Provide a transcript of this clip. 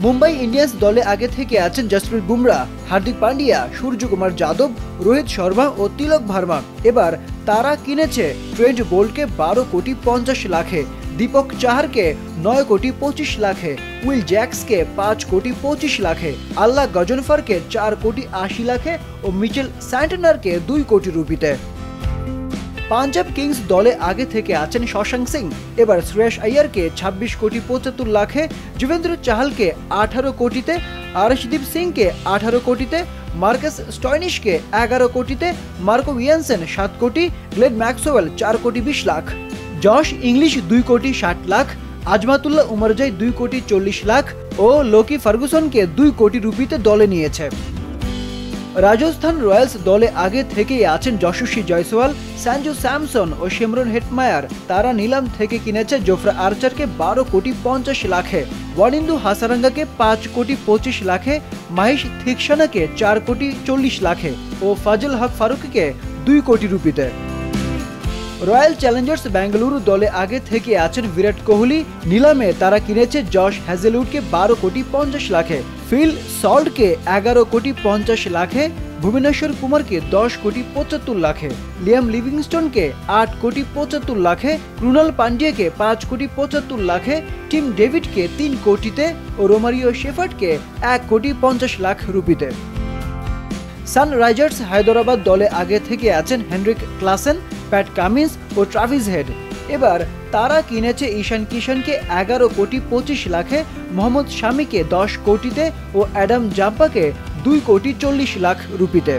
Mumbai Indians দলে আগে থেকে আছেন জসপ্রীত বুমরা, হার্দিক পান্ডিয়া, সূর্যকুমার যাদব, রোহিত শর্মা ও তিলক ভার্মা। এবার তারা কিনেছে ট্রেন্ট বোল্টকে 12 কোটি 50 লাখে, দীপক চাহারকে 9 কোটি 25 লাখে, উইল জ্যাক্সকে 5 কোটি 25 লাখে, আল্লাহ গজনফারকে 4 কোটি 80 লাখে ও মিচেল স্যান্টনারকে 2 কোটি রুপিতে। পাঞ্জাব কিংস দলে আগে থেকে আছেন শশাঙ্ক সিং। এবার শ্রেয়স আইয়ারকে 26 কোটি 75 লাখে, যুবেন্দ্র চাহালকে 18 কোটিতে, আর্শদীপ সিংকে 18 কোটিতে, মার্কাস স্টয়নিশকে 11 কোটিতে, মার্কো উইলিয়ামসন 7 কোটি, গ্লেন ম্যাক্সওয়েল 4 কোটি 20 লাখ, জশ ইংলিশ 2 কোটি 60 লাখ, আজমাতুল্লাহ উমরজাই 2 কোটি 40 লাখ ও লোকি ফার্গুসনকে 2 কোটি রুপিতে দলে নিয়েছে। রাজস্থান রয়্যালস দলে আগে থেকেই আছেন যশস্বী জয়সওয়াল, সঞ্জু স্যামসন ও শিমরন হেটমায়ার। তারা নিলাম থেকে কিনেছে জোফরা আর্চারকে 12 কোটি 50 লাখে, ওয়ানিন্দু হাসারাঙ্গাকে 5 কোটি 25 লাখে, মাহিশ থিকসানাকে 4 কোটি 40 লাখে ও ফাজল হক ফারুকিকে 2 কোটি রুপিতে। রয়্যাল চ্যালেঞ্জার্স বেঙ্গালুরু দলে আগে থেকে আছেন বিরাট কোহলি। নিলামে তারা কিনেছে জশ হ্যাজেলউডকে 12 কোটি 50 লাখে, ফিল সল্টকে 11 কোটি 50 লাখে, ভুবনেশ্বর কুমারকে 10 কোটি 75 লাখে, লিয়াম লিভিংস্টনকে 8 কোটি 75 লাখে, ক্রুনাল পান্ডিয়াকে 5 কোটি 75 লাখে, টিম ডেভিডকে 3 কোটিতে ও রোমারিও শেফার্ডকে 1 কোটি 50 লাখ রুপিতে। সানরাইজার্স হায়দরাবাদ দলে আগে থেকে আছেন হেনরিক ক্লাসেন, প্যাট কামিন্স ও ট্রাভিস হেড। এবার তারা কিনেছে ঈশান কিশনকে 11 কোটি 25 লাখে, মোহাম্মদ শামিকে 10 কোটিতে ও অ্যাডাম জাম্পাকে 2 কোটি 40 লাখ রুপিতে।